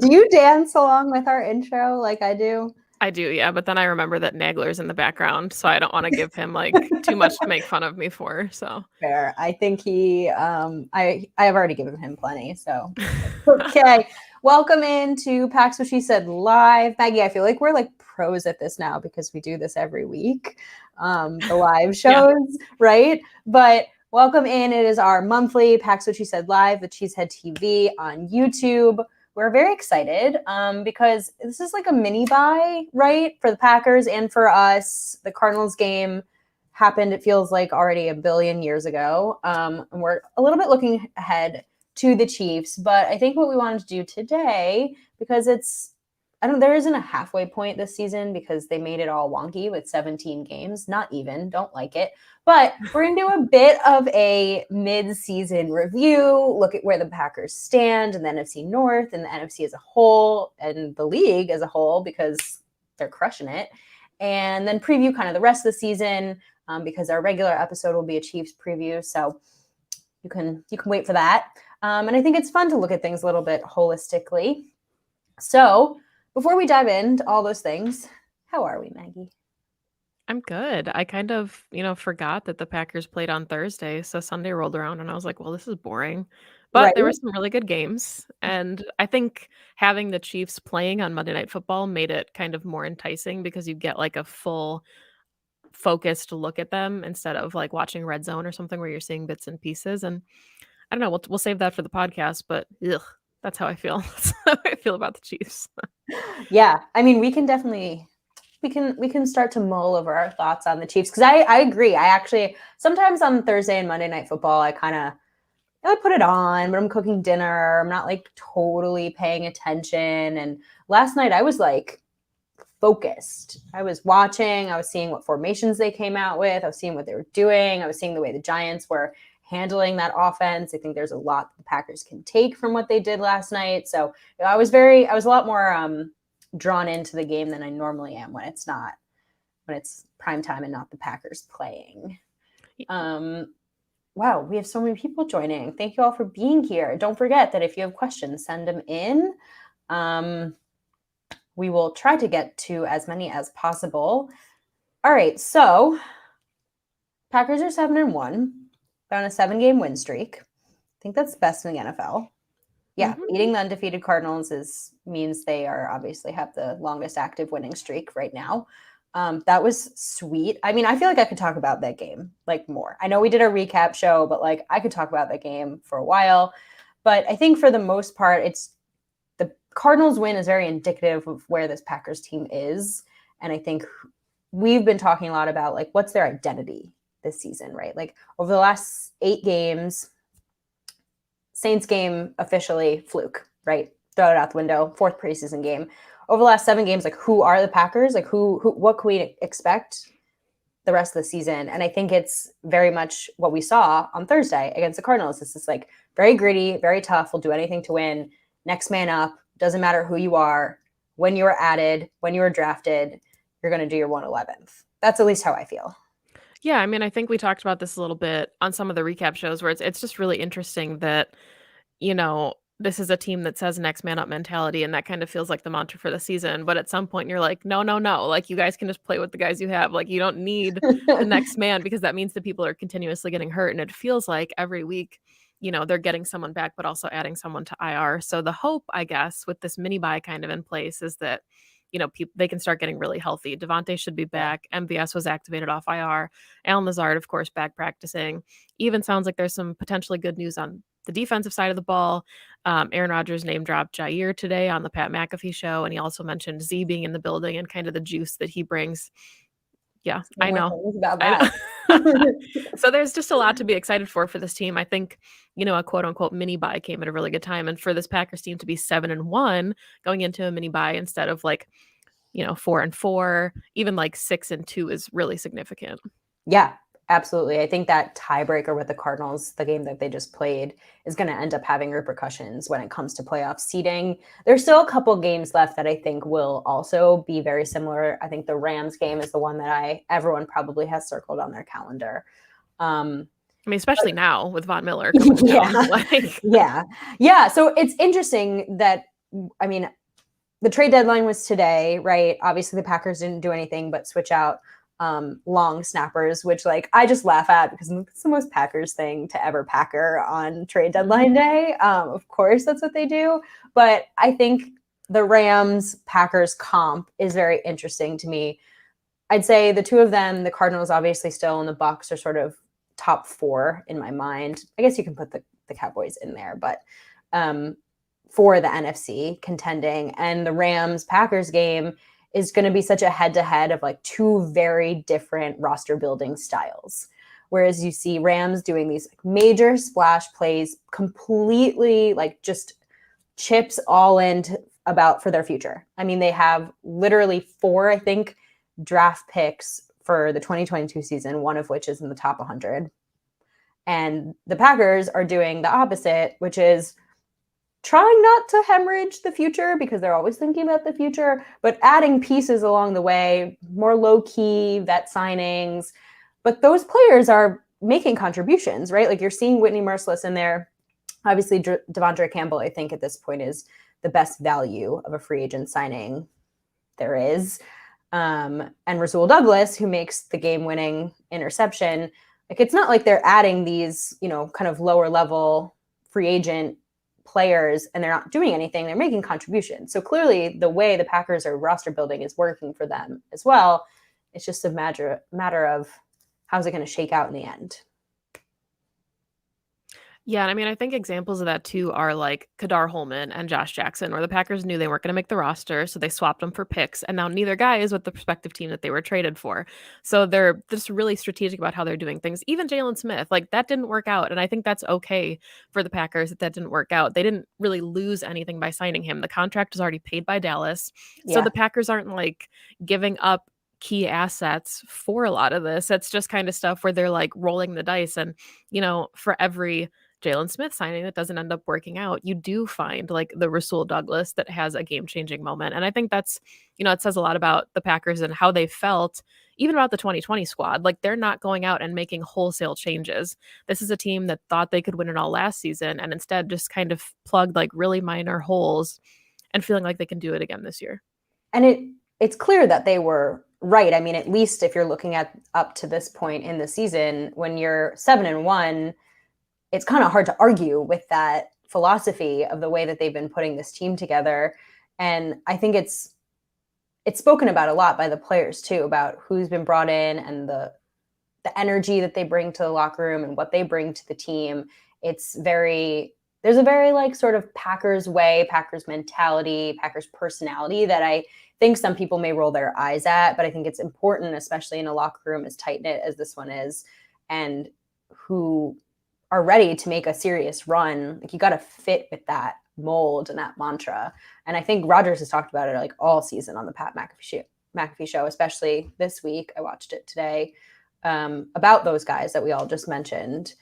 Do you dance along with our intro like I do? I do, yeah. But then I remember that Nagler's in the background, so I don't want to give him like too much to make fun of me for. So fair. I think I have already given him plenty. So okay. Welcome into Pax What She Said Live. Maggie, I feel like we're like pros at this now because we do this every week. The live shows, right? But welcome in. It is our monthly Pax What She Said Live with Cheesehead TV on YouTube. We're very excited because this is like a mini bye, right? For the Packers and for us. The Cardinals game happened, it feels like, already a billion years ago. And we're a little bit looking ahead to the Chiefs. But I think what we wanted to do today, because there isn't a halfway point this season because they made it all wonky with 17 games. Not even, don't like it. But we're going to do a bit of a mid-season review, look at where the Packers stand in the NFC North and the NFC as a whole and the league as a whole because they're crushing it. And then preview kind of the rest of the season because our regular episode will be a Chiefs preview. So you can wait for that. And I think it's fun to look at things a little bit holistically. So before we dive into all those things, how are we, Maggie? I'm good. I kind of, forgot that the Packers played on Thursday. So Sunday rolled around and I was like, well, this is boring. But there were some really good games. And I think having the Chiefs playing on Monday Night Football made it kind of more enticing because you get like a full focused look at them instead of like watching Red Zone or something where you're seeing bits and pieces. And I don't know, we'll save that for the podcast, but that's how I feel. That's how I feel about the Chiefs. Yeah. I mean, we can definitely we can start to mull over our thoughts on the Chiefs because I agree. I actually sometimes on Thursday and Monday Night Football, I put it on, but I'm cooking dinner. I'm not like totally paying attention. And last night I was like focused. I was watching. I was seeing what formations they came out with. I was seeing what they were doing. I was seeing the way the Giants were handling that offense. I think there's a lot the Packers can take from what they did last night. So I was a lot more drawn into the game than I normally am when it's prime time and not the Packers playing. Wow, we have so many people joining. Thank you all for being here. Don't forget that if you have questions, send them in. We will try to get to as many as possible. All right, so Packers are 7-1. They're on a 7-game win streak. I think that's best in the NFL. Yeah, beating the undefeated Cardinals means they obviously have the longest active winning streak right now. That was sweet. I mean, I feel like I could talk about that game like more. I know we did a recap show, but like I could talk about that game for a while. But I think for the most part, it's the Cardinals win is very indicative of where this Packers team is. And I think we've been talking a lot about like what's their identity this season, right? Like over the last 8 games, Saints game officially fluke, right? Throw it out the window. 4th preseason game. Over the last 7 games, like who are the Packers? Like what can we expect the rest of the season? And I think it's very much what we saw on Thursday against the Cardinals. This is like very gritty, very tough. We'll do anything to win. Next man up. Doesn't matter who you are. When you were added, when you were drafted, you're going to do your 111th. That's at least how I feel. Yeah, I mean, I think we talked about this a little bit on some of the recap shows where it's just really interesting that, this is a team that says next man up mentality, and that kind of feels like the mantra for the season. But at some point you're like, no. Like you guys can just play with the guys you have. Like you don't need the next man because that means that people are continuously getting hurt. And it feels like every week, they're getting someone back, but also adding someone to IR. So the hope, I guess, with this mini bye kind of in place is that they can start getting really healthy. Devontae should be back. MVS was activated off IR. Allen Lazard, of course, back practicing. Even sounds like there's some potentially good news on the defensive side of the ball. Aaron Rodgers name dropped Jair today on the Pat McAfee show, and he also mentioned Z being in the building and kind of the juice that he brings. Yeah, I know. About that. So there's just a lot to be excited for this team. I think, a quote unquote mini bye came at a really good time. And for this Packers team to be 7-1 going into a mini bye instead of like, 4-4, even like 6-2 is really significant. Yeah, absolutely. I think that tiebreaker with the Cardinals, the game that they just played, is going to end up having repercussions when it comes to playoff seeding. There's still a couple games left that I think will also be very similar. I think the Rams game is the one that everyone probably has circled on their calendar. I mean, especially now with Von Miller coming down. Yeah. So it's interesting that I mean, the trade deadline was today, right? Obviously, the Packers didn't do anything but switch out long snappers, which like I just laugh at because it's the most Packers thing to ever Packer on trade deadline day. Of course, that's what they do. But I think the Rams Packers comp is very interesting to me. I'd say the two of them, the Cardinals obviously still, and the Bucks are sort of top 4 in my mind. I guess you can put the Cowboys in there, but for the NFC contending, and the Rams Packers game is going to be such a head-to-head of like two very different roster building styles. Whereas you see Rams doing these like major splash plays, completely like just chips all in about for their future. I mean, they have literally 4, I think, draft picks for the 2022 season, one of which is in the top 100. And the Packers are doing the opposite, which is trying not to hemorrhage the future because they're always thinking about the future, but adding pieces along the way, more low-key vet signings. But those players are making contributions, right? Like you're seeing Whitney Merciless in there. Obviously, Devondre Campbell, I think at this point is the best value of a free agent signing there is. And Rasul Douglas, who makes the game-winning interception. Like it's not like they're adding these, kind of lower level free agent players and they're not doing anything. They're making contributions. So clearly the way the Packers are roster building is working for them as well. It's just a matter of how's it going to shake out in the end. Yeah, and I mean, I think examples of that too are like Kadar Holman and Josh Jackson, where the Packers knew they weren't going to make the roster, so they swapped them for picks, and now neither guy is with the prospective team that they were traded for. So they're just really strategic about how they're doing things. Even Jalen Smith, like that didn't work out, and I think that's okay for the Packers that didn't work out. They didn't really lose anything by signing him. The contract was already paid by Dallas, so the Packers aren't like giving up key assets for a lot of this. It's just kind of stuff where they're like rolling the dice, and for every Jalen Smith signing that doesn't end up working out, you do find like the Rasul Douglas that has a game-changing moment. And I think that's, it says a lot about the Packers and how they felt, even about the 2020 squad. Like they're not going out and making wholesale changes. This is a team that thought they could win it all last season and instead just kind of plugged like really minor holes and feeling like they can do it again this year. And it's clear that they were right. I mean, at least if you're looking at up to this point in the season, when you're 7-1, it's kind of hard to argue with that philosophy of the way that they've been putting this team together. And I think it's spoken about a lot by the players too, about who's been brought in and the energy that they bring to the locker room and what they bring to the team. There's a very like sort of Packers way, Packers mentality, Packers personality that I think some people may roll their eyes at, but I think it's important, especially in a locker room as tight-knit as this one is, and who are ready to make a serious run. Like you got to fit with that mold and that mantra. And I think Rodgers has talked about it like all season on the Pat McAfee show, especially this week. I watched it today about those guys that we all just mentioned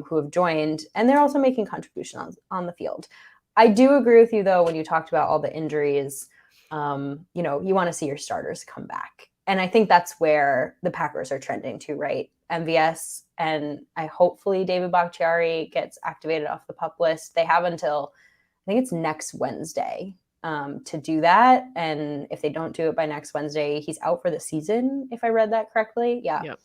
who have joined, and they're also making contributions on the field. I do agree with you though, when you talked about all the injuries, you want to see your starters come back. And I think that's where the Packers are trending to, right? MVS and hopefully David Bakhtiari gets activated off the PUP list. They have until, I think it's next Wednesday to do that. And if they don't do it by next Wednesday, he's out for the season, if I read that correctly. Yeah. Yep.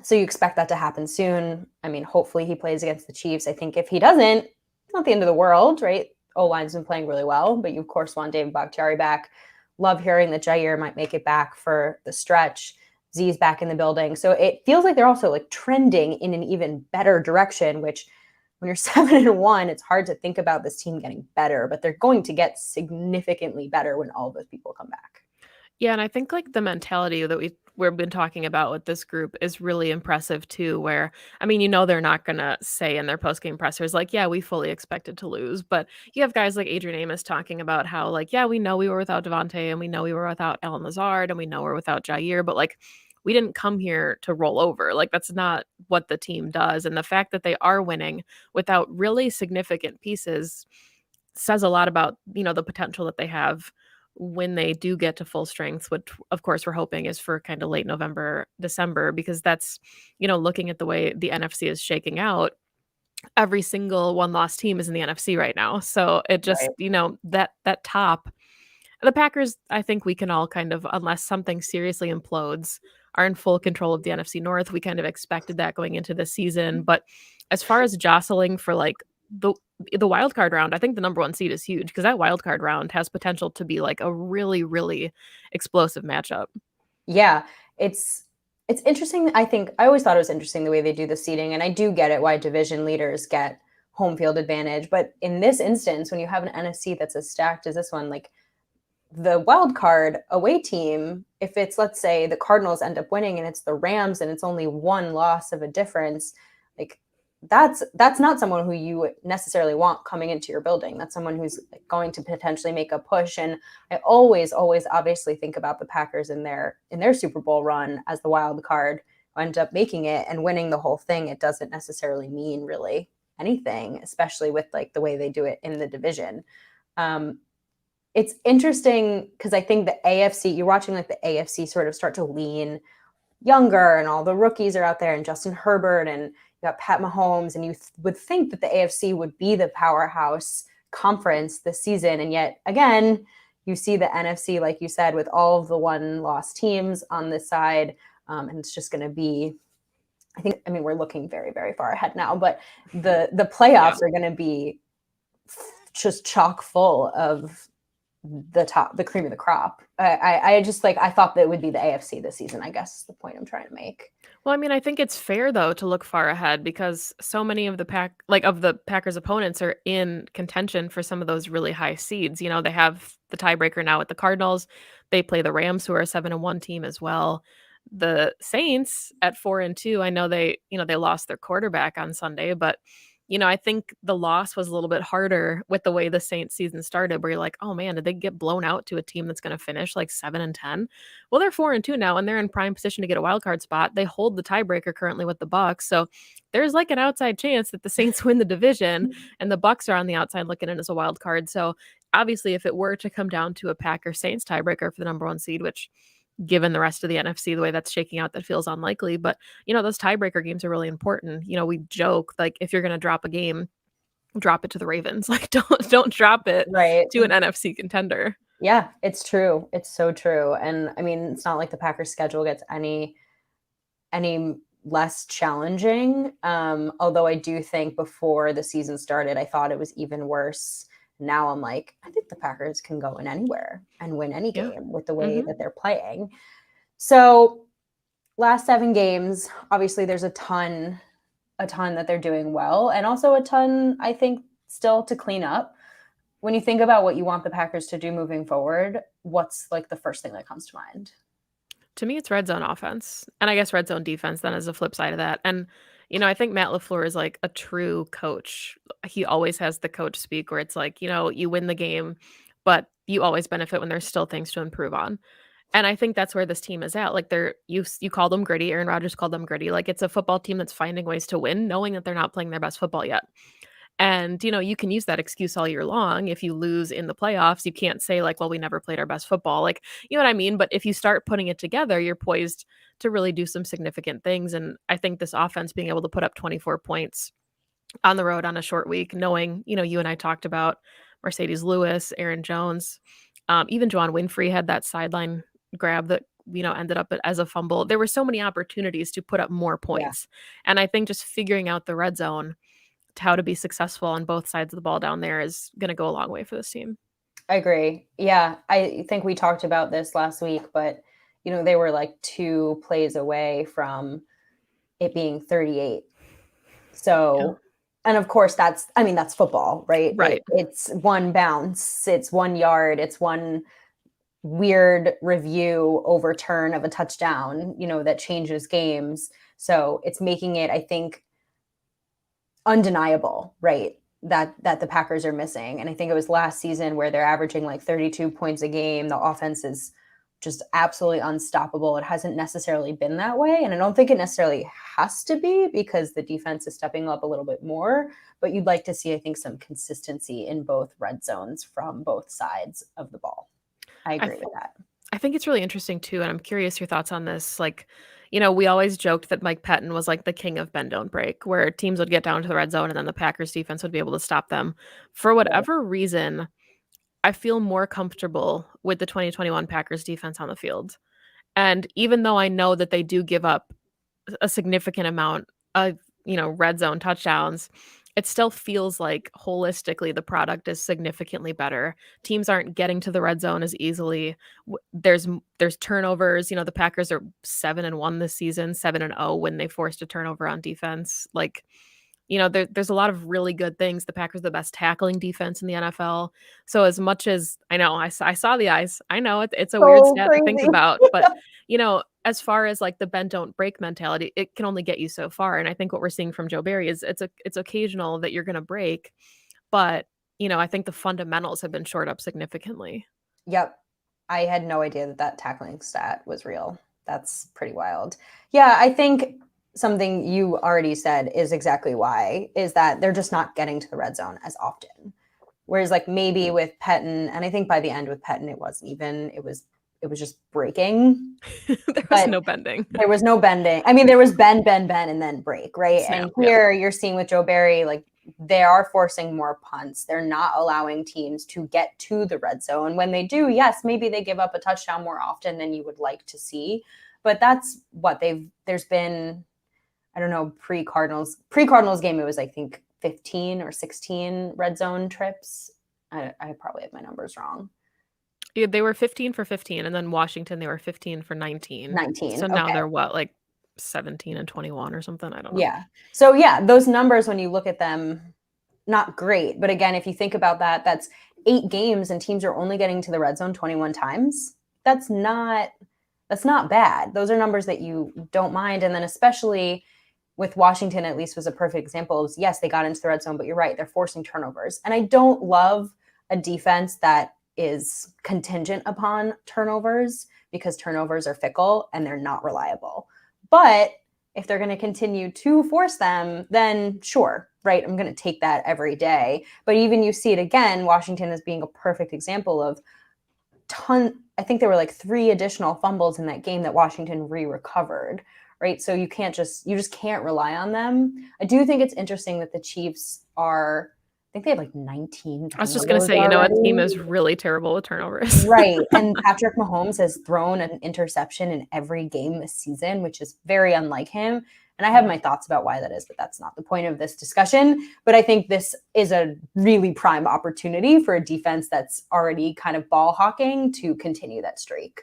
So you expect that to happen soon. I mean, hopefully he plays against the Chiefs. I think if he doesn't, it's not the end of the world, right? O-line's been playing really well, but you of course want David Bakhtiari back. Love hearing that Jair might make it back for the stretch. Z's back in the building. So it feels like they're also like trending in an even better direction, which when you're 7-1, it's hard to think about this team getting better, but they're going to get significantly better when all of those people come back. Yeah, and I think like the mentality that we've been talking about with this group is really impressive too, where, I mean, they're not going to say in their post-game pressers, like, yeah, we fully expected to lose. But you have guys like Adrian Amos talking about how, like, yeah, we know we were without Devontae and we know we were without Allen Lazard and we know we're without Jair, but like, we didn't come here to roll over. Like, that's not what the team does. And the fact that they are winning without really significant pieces says a lot about, the potential that they have when they do get to full strength, which of course we're hoping is for kind of late November, December, because that's, looking at the way the NFC is shaking out, every single one-loss team is in the NFC right now. So it just, Right. that top the Packers, I think we can all kind of, unless something seriously implodes, are in full control of the NFC North. We kind of expected that going into the season. But as far as jostling for like the wild card round, I think the number one seed is huge because that wild card round has potential to be like a really, really explosive matchup. Yeah, it's interesting. I think I always thought it was interesting the way they do the seeding, and I do get it why division leaders get home field advantage. But in this instance, when you have an NFC that's as stacked as this one, like the wild card away team, if it's, let's say, the Cardinals end up winning and it's the Rams and it's only one loss of a difference, like that's not someone who you necessarily want coming into your building. That's someone who's like going to potentially make a push. And I always obviously think about the Packers in their Super Bowl run as the wild card who end up making it and winning the whole thing. It doesn't necessarily mean really anything, especially with like the way they do it in the division. It's interesting because I think the AFC, you're watching like the AFC sort of start to lean younger, and all the rookies are out there, and Justin Herbert, and you got Pat Mahomes, and you would think that the AFC would be the powerhouse conference this season. And yet again, you see the NFC, like you said, with all of the one-loss teams on this side. And it's just going to be, I mean, we're looking very, very far ahead now, but the playoffs are going to be just chock full of the cream of the crop. I just like, I thought that it would be the AFC this season, I guess is the point I'm trying to make. Well, I mean, I think it's fair though to look far ahead because so many of the Packers opponents are in contention for some of those really high seeds. They have the tiebreaker now with the Cardinals. They play the Rams, who are a 7-1 team as well. The Saints at 4-2. I know they lost their quarterback on Sunday, but I think the loss was a little bit harder with the way the Saints season started, where you're like, oh man, did they get blown out to a team that's going to finish like 7-10? Well, they're 4-2 now, and they're in prime position to get a wild card spot. They hold the tiebreaker currently with the Bucks, so there's like an outside chance that the Saints win the division, and the Bucks are on the outside looking in as a wild card. So obviously, if it were to come down to a Packer Saints tiebreaker for the number one seed, which given the rest of the NFC, the way that's shaking out, that feels unlikely. But, those tiebreaker games are really important. We joke, like, if you're going to drop a game, drop it to the Ravens. Like, don't drop it Right. to an NFC contender. Yeah, it's true. It's so true. And I mean, it's not like the Packers schedule gets any less challenging. Although I do think before the season started, I thought it was even worse. Now I'm like, I think the Packers can go in anywhere and win any game with the way that they're playing. So last 7 games, obviously there's a ton that they're doing well, and also a ton, I think, still to clean up. When you think about what you want the Packers to do moving forward, what's like the first thing that comes to mind? To me, it's red zone offense, and I guess red zone defense then is the flip side of that. And, I think Matt LaFleur is like a true coach. He always has the coach speak where it's like, you win the game, but you always benefit when there's still things to improve on. And I think that's where this team is at. Like you call them gritty. Aaron Rodgers called them gritty. Like it's a football team that's finding ways to win, knowing that they're not playing their best football yet. And, you can use that excuse all year long. If you lose in the playoffs, you can't say like, well, we never played our best football. Like, you know what I mean? But if you start putting it together, you're poised to really do some significant things. And I think this offense being able to put up 24 points on the road on a short week, knowing, you and I talked about Mercedes Lewis, Aaron Jones, even Juwan Winfrey had that sideline grab that, ended up as a fumble. There were so many opportunities to put up more points. Yeah. And I think just figuring out the red zone, how to be successful on both sides of the ball down there is going to go a long way for this team. I agree. Yeah, I think we talked about this last week, but they were like 2 plays away from it being 38. So, and of course that's football, right? Right. It's one bounce, it's 1 yard, it's one weird review overturn of a touchdown, that changes games. So it's making it, I think, undeniable, right, that the Packers are missing. And I think it was last season where they're averaging like 32 points a game. The offense is just absolutely unstoppable. It hasn't necessarily been that way. And I don't think it necessarily has to be because the defense is stepping up a little bit more. But you'd like to see, I think, some consistency in both red zones from both sides of the ball. I agree with that. I think it's really interesting too. And I'm curious your thoughts on this. Like, we always joked that Mike Pettin was like the king of bend don't break, where teams would get down to the red zone and then the Packers defense would be able to stop them. For Right. whatever reason, I feel more comfortable with the 2021 Packers defense on the field. And even though I know that they do give up a significant amount of, red zone touchdowns, it still feels like holistically the product is significantly better. Teams aren't getting to the red zone as easily. There's turnovers. The Packers are 7-1 this season, 7-0 when they forced a turnover on defense. Like, there's a lot of really good things. The Packers are the best tackling defense in the NFL. So as much as I know, I saw the eyes. I know it's a weird So stat to think crazy. about, but as far as like the bend don't break mentality, it can only get you so far. And I think what we're seeing from Joe Barry is it's occasional that you're going to break, but I think the fundamentals have been shored up significantly. Yep. I had no idea that tackling stat was real. That's pretty wild. Yeah, I think something you already said is exactly why, is that they're just not getting to the red zone as often. Whereas like maybe with Pettin, and I think by the end with Pettin, it wasn't even, it was just breaking. There was no bending. There was no bending. I mean, there was bend, and then break, right? Snap, and here you're seeing with Joe Barry, like they are forcing more punts. They're not allowing teams to get to the red zone. When they do, yes, maybe they give up a touchdown more often than you would like to see. But that's what there's been, I don't know, pre-Cardinals game, it was, I think, 15 or 16 red zone trips. I probably have my numbers wrong. Yeah, they were 15 for 15, and then Washington, they were 15 for 19. 19. So now Okay. they're what, like 17 and 21 or something? I don't know. Yeah. So yeah, those numbers, when you look at them, not great. But again, if you think about that, that's 8 games and teams are only getting to the red zone 21 times. That's not bad. Those are numbers that you don't mind. And then especially with Washington, at least, was a perfect example of, yes, they got into the red zone, but you're right, they're forcing turnovers. And I don't love a defense that is contingent upon turnovers, because turnovers are fickle and they're not reliable. But if they're going to continue to force them, then sure, right, I'm going to take that every day. But even you see it again, Washington as being a perfect example of I think there were like 3 additional fumbles in that game that Washington recovered, right? So you just can't rely on them. I do think it's interesting that the Chiefs I think they have like 19 turnovers. I was just going to say, a team is really terrible with turnovers. Right. And Patrick Mahomes has thrown an interception in every game this season, which is very unlike him. And I have my thoughts about why that is, but that's not the point of this discussion. But I think this is a really prime opportunity for a defense that's already kind of ball hawking to continue that streak.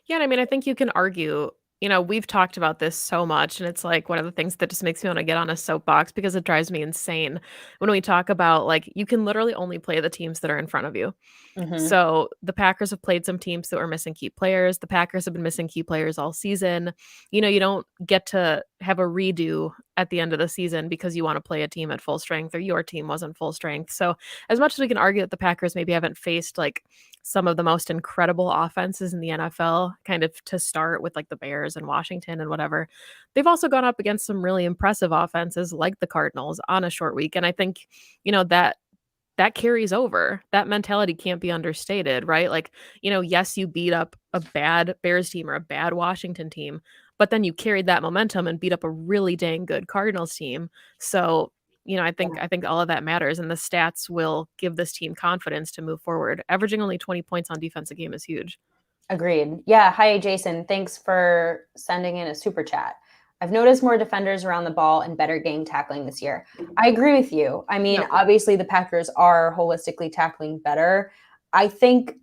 Yeah, and I mean, I think you can argue, we've talked about this so much, and it's like one of the things that just makes me want to get on a soapbox because it drives me insane when we talk about, like, you can literally only play the teams that are in front of you. Mm-hmm. So the Packers have played some teams that were missing key players. The Packers have been missing key players all season. You don't get to have a redo at the end of the season because you want to play a team at full strength or your team wasn't full strength. So as much as we can argue that the Packers maybe haven't faced like some of the most incredible offenses in the NFL, kind of to start with like the Bears and Washington and whatever, they've also gone up against some really impressive offenses like the Cardinals on a short week. And I think, that carries over. That mentality can't be understated, right? Like, yes, you beat up a bad Bears team or a bad Washington team, but then you carried that momentum and beat up a really dang good Cardinals team. So, I think all of that matters, and the stats will give this team confidence to move forward. Averaging only 20 points on defense a game is huge. Agreed. Yeah. Hi, Jason. Thanks for sending in a super chat. I've noticed more defenders around the ball and better game tackling this year. I agree with you. I mean, Obviously the Packers are holistically tackling better. I think,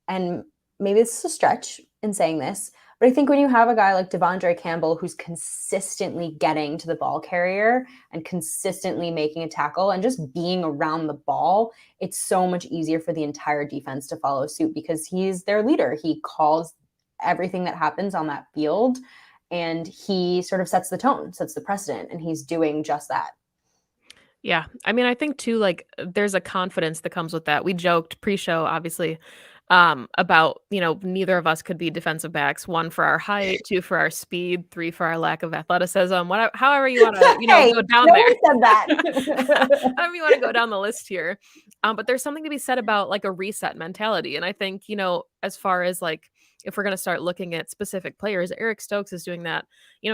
and maybe this is a stretch in saying this, but I think when you have a guy like Devondre Campbell who's consistently getting to the ball carrier and consistently making a tackle and just being around the ball, it's so much easier for the entire defense to follow suit because he's their leader. He calls everything that happens on that field, and he sort of sets the tone, sets the precedent, and he's doing just that. Yeah. I mean, I think too, like, there's a confidence that comes with that. We joked pre-show, obviously, about, neither of us could be defensive backs, 1 for our height, 2 for our speed, 3 for our lack of athleticism, whatever, however you want to, Hey, go down no there. one said that. However you want to go down the list here. But there's something to be said about like a reset mentality. And I think, as far as like, if we're going to start looking at specific players, Eric Stokes is doing that,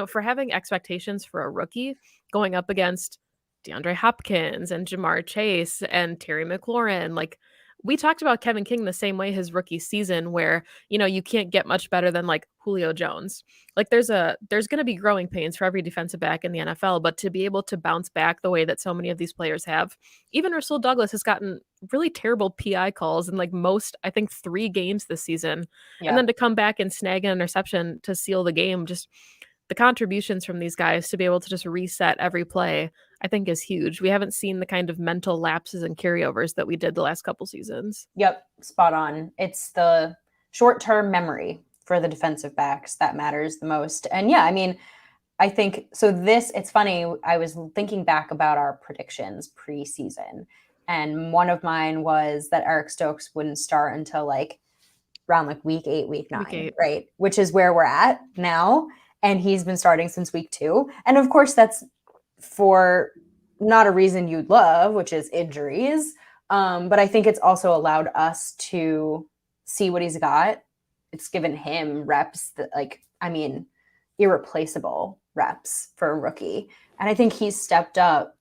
for having expectations for a rookie going up against DeAndre Hopkins and Jamar Chase and Terry McLaurin. Like, we talked about Kevin King the same way his rookie season, where, you can't get much better than like Julio Jones. Like, there's going to be growing pains for every defensive back in the NFL, but to be able to bounce back the way that so many of these players have, even Rasul Douglas has gotten really terrible PI calls in like most, I think, 3 games this season. Yeah. And then to come back and snag an interception to seal the game, just the contributions from these guys to be able to just reset every play, I think, is huge. We haven't seen the kind of mental lapses and carryovers that we did the last couple seasons. Yep, spot on. It's the short-term memory for the defensive backs that matters the most. And yeah, I mean, I think so. It's funny. I was thinking back about our predictions preseason, and one of mine was that Eric Stokes wouldn't start until like around like week 8, week 9, Week 8. right? Which is where we're at now. And he's been starting since week 2. And of course, that's for not a reason you'd love, which is injuries. But I think it's also allowed us to see what he's got. It's given him reps that, like, I mean, irreplaceable reps for a rookie. And I think he's stepped up.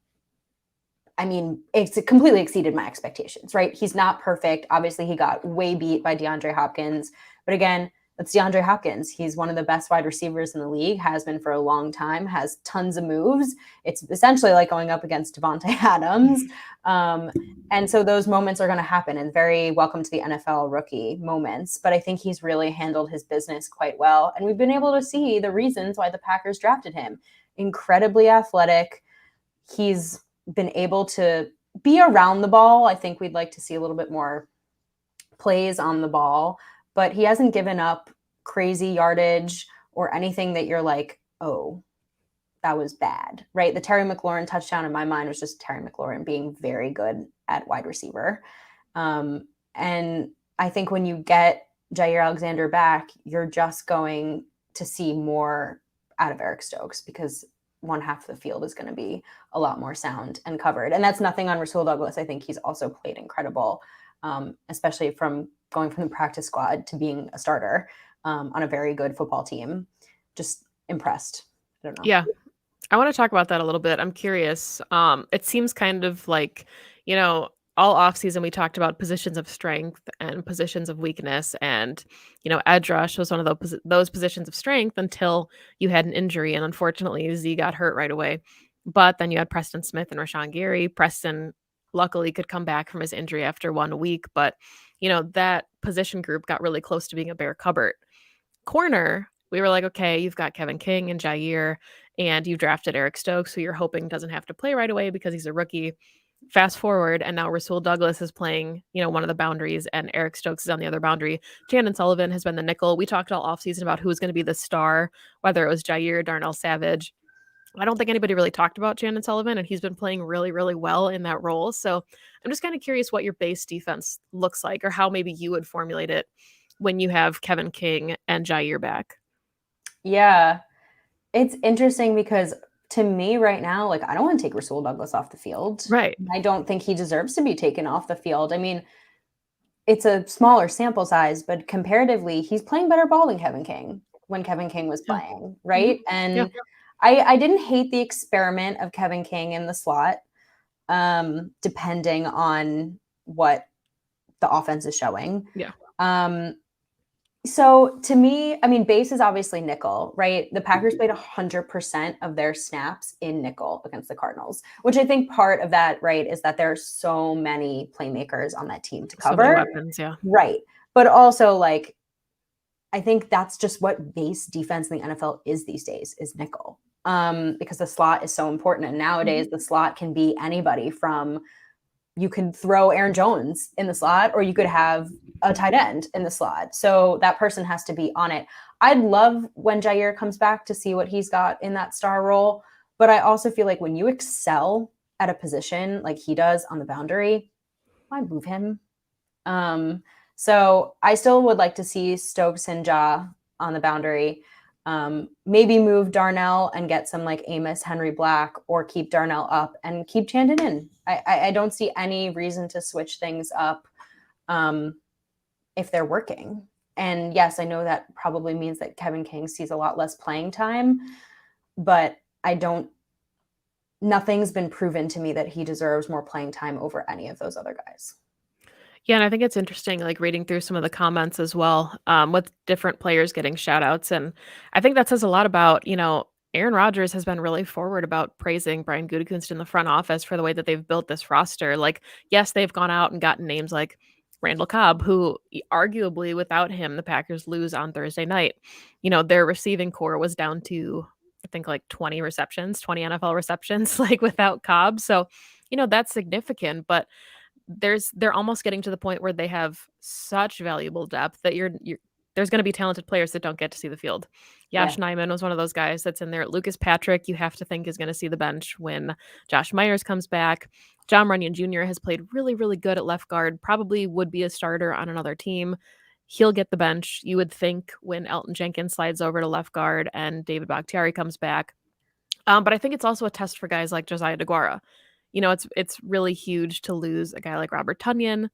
I mean, it's completely exceeded my expectations, right? He's not perfect. Obviously, he got way beat by DeAndre Hopkins. But again, it's DeAndre Hopkins. He's one of the best wide receivers in the league, has been for a long time, has tons of moves. It's essentially like going up against Devontae Adams. And so those moments are going to happen, and very welcome to the NFL rookie moments. But I think he's really handled his business quite well. And we've been able to see the reasons why the Packers drafted him. Incredibly athletic. He's been able to be around the ball. I think we'd like to see a little bit more plays on the ball, but he hasn't given up crazy yardage or anything that you're like, oh, that was bad, right? The Terry McLaurin touchdown in my mind was just Terry McLaurin being very good at wide receiver. And I think when you get Jair Alexander back, you're just going to see more out of Eric Stokes, because one half of the field is going to be a lot more sound and covered. And that's nothing on Rasul Douglas. I think he's also played incredible, especially from going from the practice squad to being a starter on a very good football team. Just impressed. I don't know. Yeah. I want to talk about that a little bit. I'm curious. It seems kind of like, all offseason we talked about positions of strength and positions of weakness. And, edge rush was one of those positions of strength until you had an injury. And unfortunately, Z got hurt right away. But then you had Preston Smith and Rashawn Gary. Preston luckily could come back from his injury after 1 week. But, that position group got really close to being a bare cupboard. Corner, we were like, okay, you've got Kevin King and Jair, and you drafted Eric Stokes, who you're hoping doesn't have to play right away because he's a rookie. Fast forward, and now Rasul Douglas is playing, one of the boundaries, and Eric Stokes is on the other boundary. Chandon Sullivan has been the nickel. We talked all offseason about who was going to be the star, whether it was Jair, Darnell Savage. I don't think anybody really talked about Chandon Sullivan, and he's been playing really, really well in that role. So I'm just kind of curious what your base defense looks like, or how maybe you would formulate it when you have Kevin King and Jair back. Yeah, it's interesting because to me right now, like, I don't want to take Rasul Douglas off the field. Right. I don't think he deserves to be taken off the field. I mean, it's a smaller sample size, but comparatively, he's playing better ball than Kevin King when Kevin King was playing, right? Mm-hmm. And yeah. I didn't hate the experiment of Kevin King in the slot, depending on what the offense is showing. Yeah. So to me, I mean, base is obviously nickel, right? The Packers played 100% of their snaps in nickel against the Cardinals, which I think part of that, right, is that there are so many playmakers on that team to cover. So many weapons, yeah. Right. But also, like, I think that's just what base defense in the NFL is these days, is nickel, because the slot is so important. And nowadays, the slot can be anybody from, you could throw Aaron Jones in the slot, or you could have a tight end in the slot. So that person has to be on it. I'd love when Jair comes back to see what he's got in that star role. But I also feel like when you excel at a position like he does on the boundary, why move him? So I still would like to see Stokes and Ja on the boundary. Maybe move Darnell and get some like Amos, Henry Black, or keep Darnell up and keep Chandon in. I don't see any reason to switch things up if they're working. And yes, I know that probably means that Kevin King sees a lot less playing time, but nothing's been proven to me that he deserves more playing time over any of those other guys. Yeah, and I think it's interesting, like, reading through some of the comments as well, with different players getting shout outs, and I think that says a lot about, Aaron Rodgers has been really forward about praising Brian Gutekunst in the front office for the way that they've built this roster. Like, yes, they've gone out and gotten names like Randall Cobb, who arguably without him, the Packers lose on Thursday night. Their receiving core was down to, I think, like 20 receptions, 20 NFL receptions, like without Cobb. So, that's significant, but they're almost getting to the point where they have such valuable depth that you're there's going to be talented players that don't get to see the field. Yash Nyman was one of those guys that's in there. Lucas Patrick, you have to think, is going to see the bench when Josh Myers comes back. John Runyon Jr. has played really, really good at left guard, probably would be a starter on another team. He'll get the bench, you would think, when Elton Jenkins slides over to left guard and David Bakhtiari comes back. But I think it's also a test for guys like Josiah DeGuara. It's really huge to lose a guy like Robert Tonyan,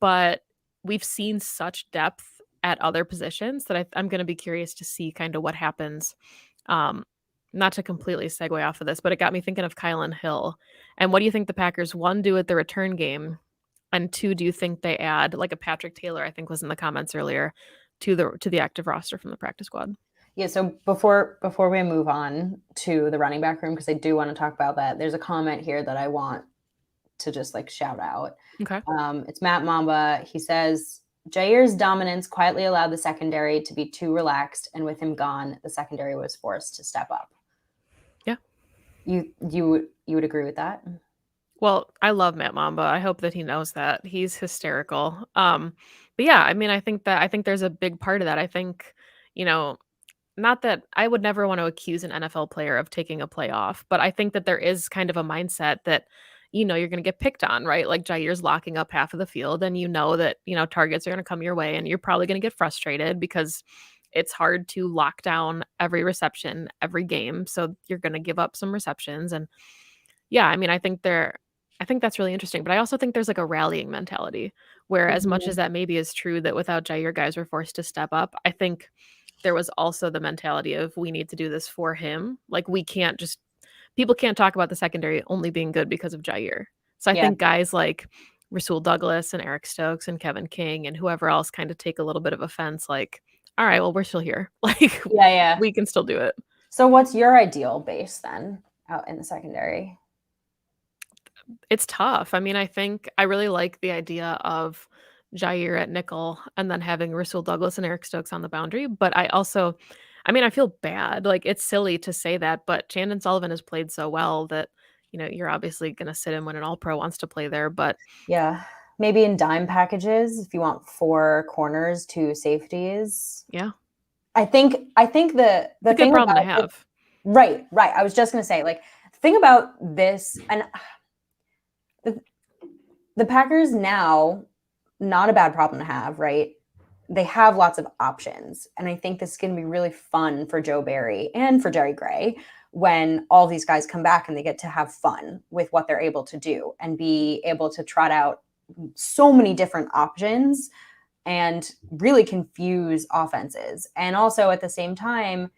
but we've seen such depth at other positions that I'm going to be curious to see kind of what happens. Not to completely segue off of this, but it got me thinking of Kylan Hill. And what do you think the Packers, one, do at the return game? And two, do you think they add, like a Patrick Taylor, I think was in the comments earlier, to the active roster from the practice squad? Yeah, so before we move on to the running back room, because I do want to talk about that, there's a comment here that I want to just like shout out. Okay. It's Matt Mamba. He says, Jair's dominance quietly allowed the secondary to be too relaxed, and with him gone, the secondary was forced to step up. Yeah. You would agree with that? Well, I love Matt Mamba. I hope that he knows that. He's hysterical. But yeah, I mean, I think there's a big part of that. I think, not that I would never want to accuse an NFL player of taking a play off, but I think that there is kind of a mindset that, you're going to get picked on, right? Like Jair's locking up half of the field and that, targets are going to come your way and you're probably going to get frustrated because it's hard to lock down every reception, every game. So you're going to give up some receptions. And yeah, I mean, I think that's really interesting, but I also think there's like a rallying mentality where as much as that maybe is true that without Jair guys were forced to step up, I think there was also the mentality of we need to do this for him. Like people can't talk about the secondary only being good because of Jair. So I think guys like Rasul Douglas and Eric Stokes and Kevin King and whoever else kind of take a little bit of offense. Like, all right, well, we're still here. Like, we can still do it. So what's your ideal base then out in the secondary? It's tough. I mean, I think I really like the idea of Jair at nickel and then having Rasul Douglas and Eric Stokes on the boundary. But I feel bad. Like, it's silly to say that, but Chandon Sullivan has played so well that, you're obviously going to sit him when an all-pro wants to play there. But yeah, maybe in dime packages, if you want 4 corners, 2 safeties. Yeah. I think the it's a good problem to have. Right. I was just going to say, like, the thing about this, and the Packers now, not a bad problem to have, right? They have lots of options. And I think this is going to be really fun for Joe Barry and for Jerry Gray when all these guys come back and they get to have fun with what they're able to do and be able to trot out so many different options and really confuse offenses. And also at the same time,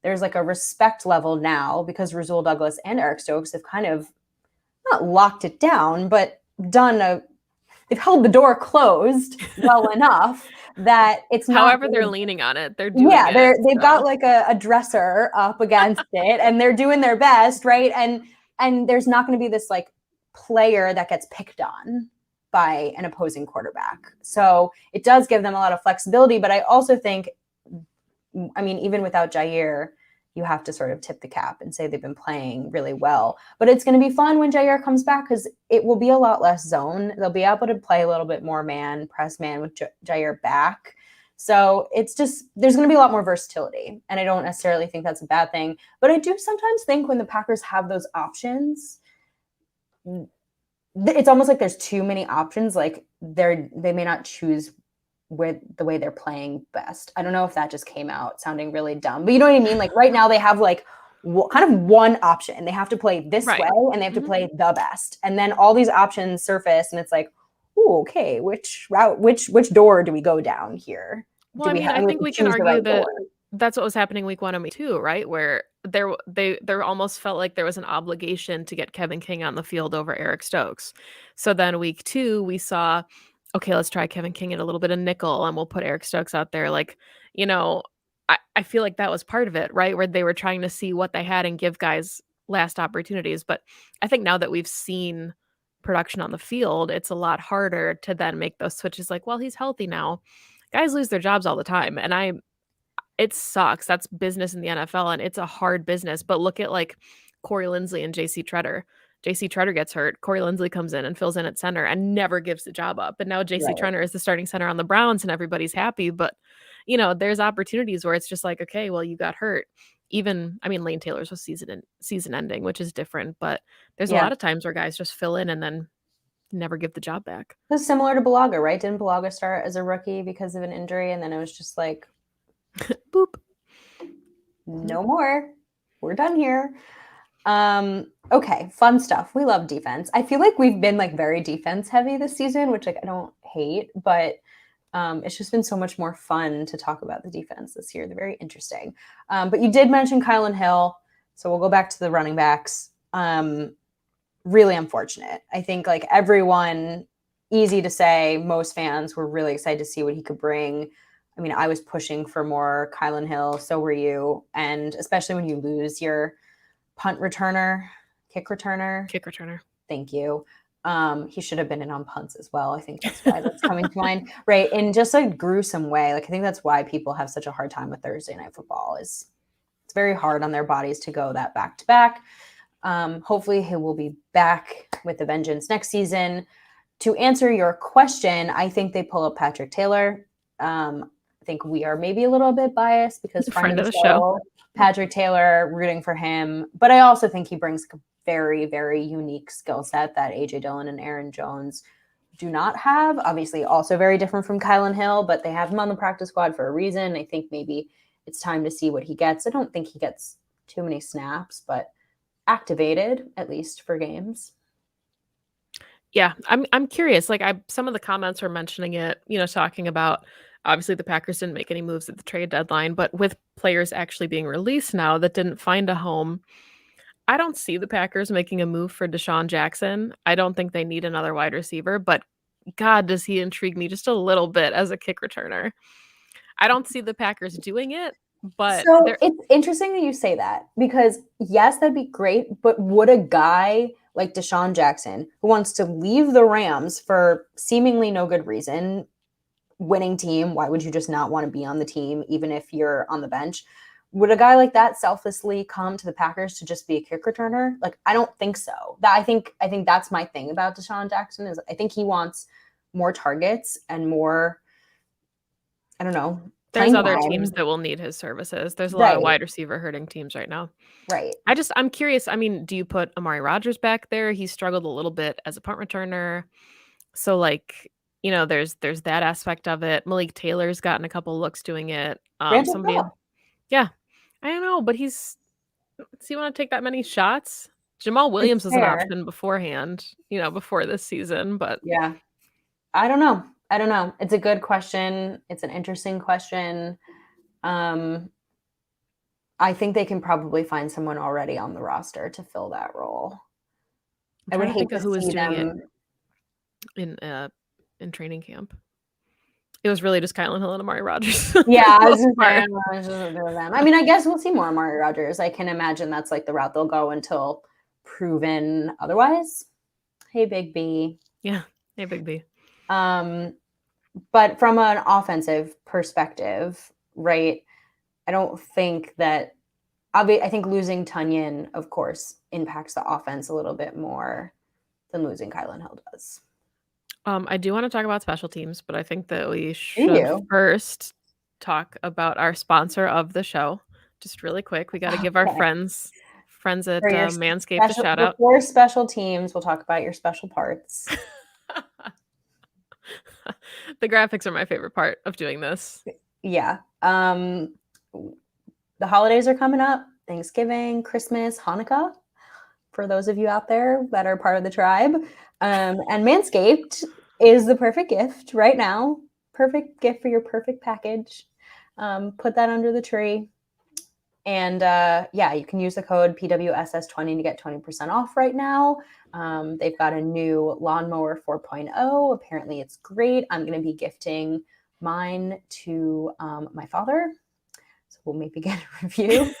there's like a respect level now because Rasul Douglas and Eric Stokes have kind of not locked it down, but they've held the door closed well enough that it's not. However, they're leaning on it. They're doing it. They've got like a dresser up against it, and they're doing their best, right? And there's not going to be this like player that gets picked on by an opposing quarterback. So it does give them a lot of flexibility. But I also think, I mean, even without Jair, you have to sort of tip the cap and say they've been playing really well. But it's going to be fun when Jair comes back because it will be a lot less zone. They'll be able to play a little bit more press man with Jair back. So it's just, there's going to be a lot more versatility. And I don't necessarily think that's a bad thing. But I do sometimes think when the Packers have those options, it's almost like there's too many options. Like they may not choose with the way they're playing best. I don't know if that just came out sounding really dumb, but you know what I mean? Like right now they have like kind of one option. They have to play this Right. way and they have to play the best. And then all these options surface and it's like, oh, okay, which route, which door do we go down here? Well, I mean, I think we can choose the argue right that door. that's what was happening week 1 and week 2, right? Where there almost felt like there was an obligation to get Kevin King on the field over Eric Stokes. So then week 2, we saw, okay, let's try Kevin King at a little bit of nickel and we'll put Eric Stokes out there. Like, you know, I feel like that was part of it, right? Where they were trying to see what they had and give guys last opportunities. But I think now that we've seen production on the field, it's a lot harder to then make those switches like, well, he's healthy now. Guys lose their jobs all the time. And it sucks. That's business in the NFL and it's a hard business. But look at like Corey Linsley and JC Treader. JC Treader gets hurt. Corey Linsley comes in and fills in at center and never gives the job up. And now JC Treader is the starting center on the Browns and everybody's happy. But, you know, there's opportunities where it's just like, okay, well, you got hurt. Even, I mean, Lane Taylor's was season ending, which is different. But there's a lot of times where guys just fill in and then never give the job back. It was similar to Bulaga, right? Didn't Bulaga start as a rookie because of an injury? And then it was just like, boop. No more. We're done here. Okay, fun stuff. We love defense. I feel like we've been like very defense heavy this season, which like I don't hate, but it's just been so much more fun to talk about the defense this year. They're very interesting. But you did mention Kylan Hill, so we'll go back to the running backs. Really unfortunate. I think like everyone, easy to say, most fans were really excited to see what he could bring. I mean, I was pushing for more Kylan Hill, so were you. And especially when you lose your kick returner. Thank you. He should have been in on punts as well. I think that's why that's coming to mind. Right. In just a gruesome way. Like I think that's why people have such a hard time with Thursday Night Football is it's very hard on their bodies to go that back to back. Hopefully he will be back with a vengeance next season. To answer your question, I think they pull up Patrick Taylor. I think we are maybe a little bit biased because friend of the show, Patrick Taylor, rooting for him. But I also think he brings a very, very unique skill set that A.J. Dillon and Aaron Jones do not have. Obviously, also very different from Kylan Hill, but they have him on the practice squad for a reason. I think maybe it's time to see what he gets. I don't think he gets too many snaps, but activated at least for games. Yeah, I'm curious. Like some of the comments were mentioning it, you know, talking about obviously the Packers didn't make any moves at the trade deadline, but with players actually being released now that didn't find a home, I don't see the Packers making a move for Deshaun Jackson. I don't think they need another wide receiver, but God, does he intrigue me just a little bit as a kick returner. I don't see the Packers doing it, but so it's interesting that you say that because yes, that'd be great, but would a guy like Deshaun Jackson, who wants to leave the Rams for seemingly no good reason, winning team, why would you just not want to be on the team even if you're on the bench? Would a guy like that selflessly come to the Packers to just be a kick returner? Like, I don't think so. I think that's my thing about Deshaun Jackson is I think he wants more targets and more, I don't know. There's other teams that will need his services. There's a lot of wide receiver hurting teams right now. Right. I'm curious. I mean, do you put Amari Rodgers back there? He struggled a little bit as a punt returner. So like, you know, there's that aspect of it. Malik Taylor's gotten a couple looks doing it. Yeah, I don't know, but does he want to take that many shots? Jamal Williams was an option beforehand, you know, before this season, but yeah, I don't know. It's a good question. It's an interesting question. I think they can probably find someone already on the roster to fill that role. I would hate to who was doing it in training camp. It was really just Kylan Hill and Amari Rodgers. Yeah, I was just them. I mean, I guess we'll see more Amari Rodgers. I can imagine that's like the route they'll go until proven otherwise. Hey, Big B. Yeah, hey, Big B. But from an offensive perspective, right, I don't think that I think losing Tunyon, of course, impacts the offense a little bit more than losing Kylan Hill does. I do want to talk about special teams, but I think that we should first talk about our sponsor of the show. Just really quick, we got to give our friends at Manscaped a shout out. Before special teams, we'll talk about your special parts. The graphics are my favorite part of doing this. Yeah. The holidays are coming up. Thanksgiving, Christmas, Hanukkah, for those of you out there that are part of the tribe. And Manscaped is the perfect gift right now. Perfect gift for your perfect package. Put that under the tree. And yeah, you can use the code PWSS20 to get 20% off right now. They've got a new lawnmower 4.0. Apparently it's great. I'm going to be gifting mine to my father. So we'll maybe get a review.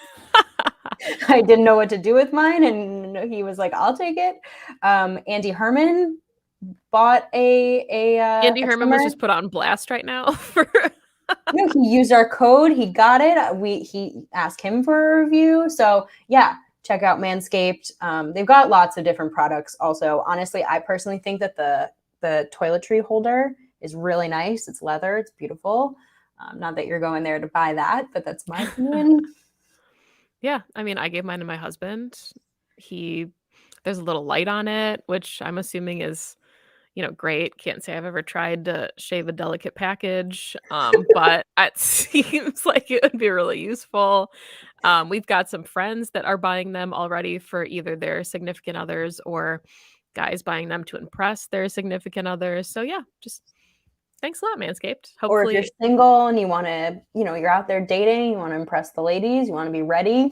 I didn't know what to do with mine, and he was like, "I'll take it." Andy Herman bought Andy a Herman trimmer. was just put on blast right now for No, he used our code. He got it. He asked him for a review. So yeah, check out Manscaped. They've got lots of different products. Also, honestly, I personally think that the toiletry holder is really nice. It's leather. It's beautiful. Not that you're going there to buy that, but that's my opinion. Yeah, I mean, I gave mine to my husband. There's a little light on it, which I'm assuming is, great. Can't say I've ever tried to shave a delicate package, but it seems like it would be really useful. We've got some friends that are buying them already for either their significant others or guys buying them to impress their significant others. So yeah, just thanks a lot, Manscaped. Or if you're Hopefully, single and you want to, you're out there dating, you want to impress the ladies, you want to be ready,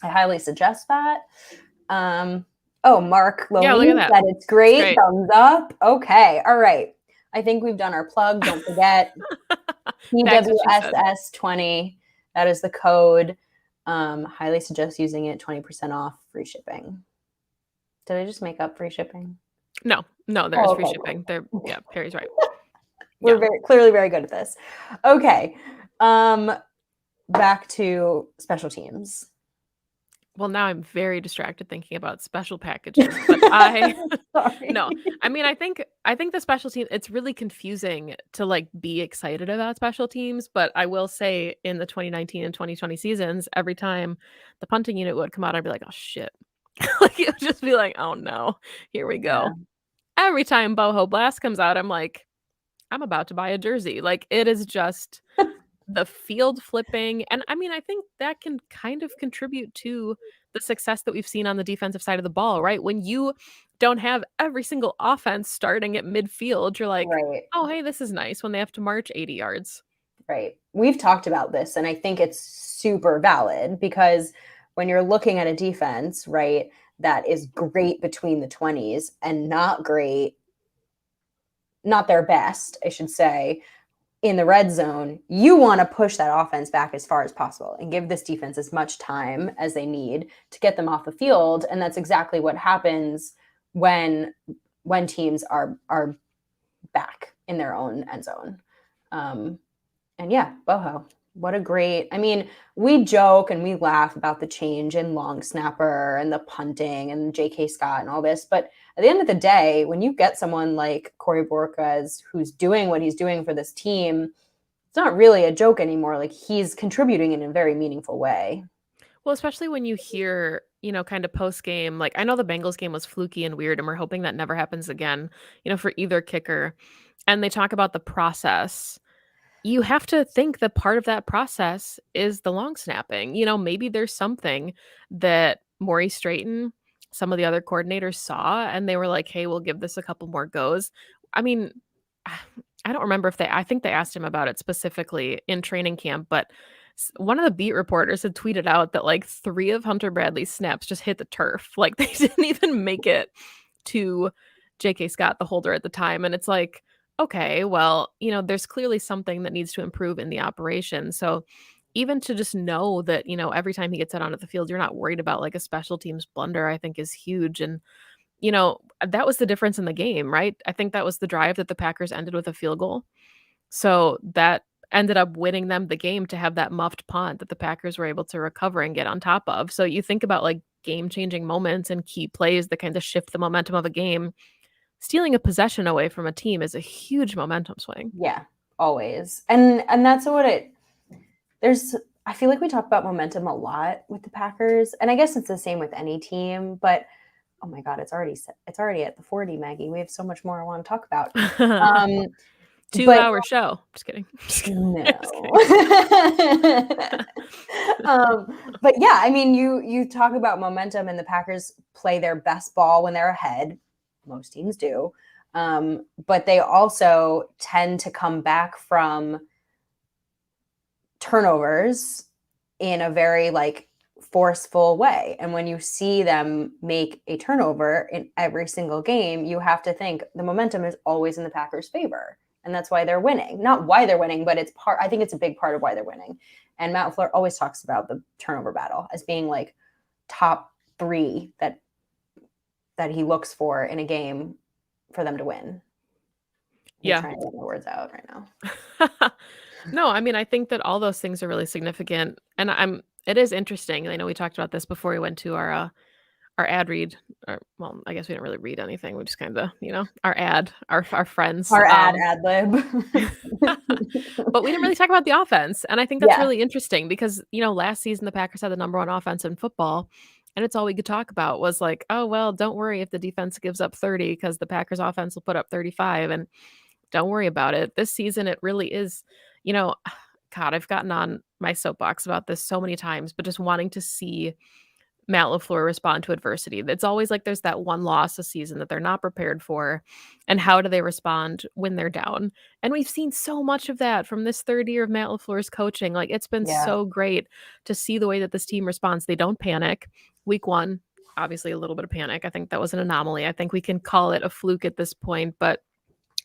I highly suggest that. Mark yeah, look Loney at that. said it's It's great. great. Thumbs up. Okay. All right. I think we've done our plug. Don't forget That's what she said. PWSS20. That is the code. Highly suggest using it. 20% off, free shipping. Did I just make up free shipping? No, there is free Okay, shipping. Yeah, Perry's right. We're Yeah. clearly very good at this. Okay. Back to special teams. Well, now I'm very distracted thinking about special packages, but no. I mean, I think the special team, it's really confusing to like be excited about special teams, but I will say in the 2019 and 2020 seasons, every time the punting unit would come out, I'd be like, "Oh shit." Like it would just be like, "Oh no, here we Yeah. go." Every time Boho Blast comes out, I'm like, I'm about to buy a jersey. Like it is just the field flipping. And I mean, I think that can kind of contribute to the success that we've seen on the defensive side of the ball, right? When you don't have every single offense starting at midfield, you're like, Right. oh, hey, this is nice when they have to march 80 yards. Right. We've talked about this, and I think it's super valid because when you're looking at a defense, right, that is great between the 20s and not great, not their best, I should say, in the red zone, you want to push that offense back as far as possible and give this defense as much time as they need to get them off the field. And that's exactly what happens when teams are back in their own end zone. And yeah, Boho, what a great, I mean, we joke and we laugh about the change in long snapper and the punting and J.K. Scott and all this. But at the end of the day, when you get someone like Corey Borkas who's doing what he's doing for this team, it's not really a joke anymore. Like he's contributing in a very meaningful way. Well, especially when you hear, kind of post game, like I know the Bengals game was fluky and weird, and we're hoping that never happens again, for either kicker. And they talk about the process. You have to think that part of that process is the long snapping. Maybe there's something that Maurice Strayton, some of the other coordinators saw, and they were like, hey, we'll give this a couple more goes. I mean, I don't remember I think they asked him about it specifically in training camp, but one of the beat reporters had tweeted out that like 3 of Hunter Bradley's snaps just hit the turf. Like they didn't even make it to J.K. Scott, the holder at the time. And it's like, okay, well, there's clearly something that needs to improve in the operation. So even to just know that, every time he gets out onto the field, you're not worried about like a special teams blunder, I think is huge. And, that was the difference in the game, right? I think that was the drive that the Packers ended with a field goal. So that ended up winning them the game to have that muffed punt that the Packers were able to recover and get on top of. So you think about like game-changing moments and key plays that kind of shift the momentum of a game. Stealing a possession away from a team is a huge momentum swing. Yeah, always. And that's what I feel like we talk about momentum a lot with the Packers, and I guess it's the same with any team, but oh my God, it's already at the 40, Maggie. We have so much more I want to talk about. 2-hour show. Just kidding. No. But yeah, I mean, you talk about momentum, and the Packers play their best ball when they're ahead. Most teams do. But they also tend to come back from turnovers in a very like forceful way. And when you see them make a turnover in every single game, you have to think the momentum is always in the Packers' favor. And that's why they're winning. Not why they're winning, but I think it's a big part of why they're winning. And Matt LaFleur always talks about the turnover battle as being like top 3 that he looks for in a game for them to win. I'm trying to get my words out right now. No, I mean, I think that all those things are really significant. And it is interesting. I know we talked about this before we went to our ad read. Well, I guess we didn't really read anything. We just kind of, our friends. Our ad lib. But we didn't really talk about the offense. And I think that's really interesting because, last season the Packers had the number 1 offense in football. And it's all we could talk about was like, oh, well, don't worry if the defense gives up 30 because the Packers offense will put up 35. And don't worry about it. This season, it really is, God, I've gotten on my soapbox about this so many times, but just wanting to see Matt LaFleur respond to adversity. It's always like there's that one loss a season that they're not prepared for. And how do they respond when they're down? And we've seen so much of that from this 3rd year of Matt LaFleur's coaching. Like, it's been so great to see the way that this team responds. They don't panic. Week 1, obviously a little bit of panic. I think that was an anomaly. I think we can call it a fluke at this point, but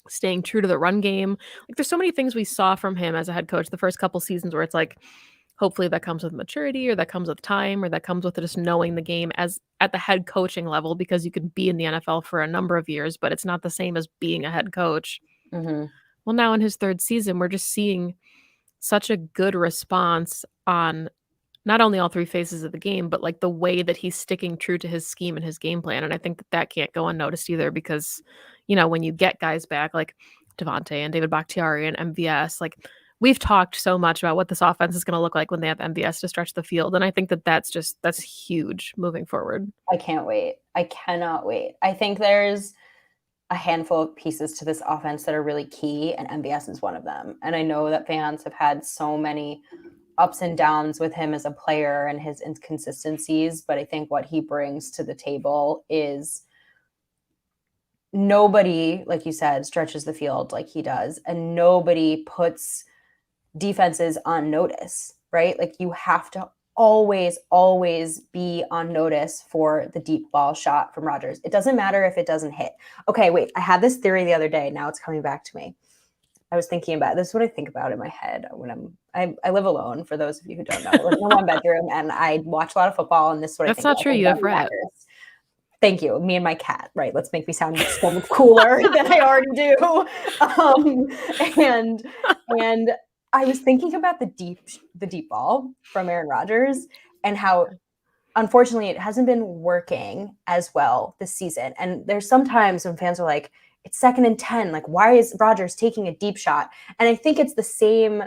staying true to the run game. Like, there's so many things we saw from him as a head coach the first couple seasons where it's like, hopefully that comes with maturity, or that comes with time, or that comes with just knowing the game as at the head coaching level, because you could be in the NFL for a number of years, but it's not the same as being a head coach. Mm-hmm. Well, now in his 3rd season, we're just seeing such a good response on not only all 3 phases of the game, but like the way that he's sticking true to his scheme and his game plan. And I think that can't go unnoticed either, because, when you get guys back like Devontae and David Bakhtiari and MVS, like we've talked so much about what this offense is going to look like when they have MVS to stretch the field. And I think that's huge moving forward. I can't wait. I cannot wait. I think there's a handful of pieces to this offense that are really key, and MVS is one of them. And I know that fans have had so many ups and downs with him as a player and his inconsistencies, but I think what he brings to the table is nobody, like you said, stretches the field like he does, and nobody puts defenses on notice, right? Like, you have to always be on notice for the deep ball shot from Rodgers. It doesn't matter if it doesn't hit. Okay, wait, I had this theory the other day. Now it's coming back to me. I was thinking about this is what I think about in my head when I live alone, for those of you who don't know. I live in a 1 bedroom and I watch a lot of football, and this is what That's I think not true. You have rat. Thank you. Me and my cat, right? Let's make me sound so much cooler than I already do. And I was thinking about the deep ball from Aaron Rodgers and how, unfortunately, it hasn't been working as well this season. And there's sometimes when fans are like, it's 2nd and 10. Like, why is Rodgers taking a deep shot? And I think it's the same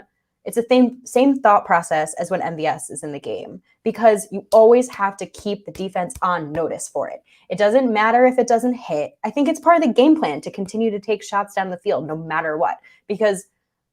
thought process as when MVS is in the game, because you always have to keep the defense on notice for it. It doesn't matter if it doesn't hit. I think it's part of the game plan to continue to take shots down the field no matter what, because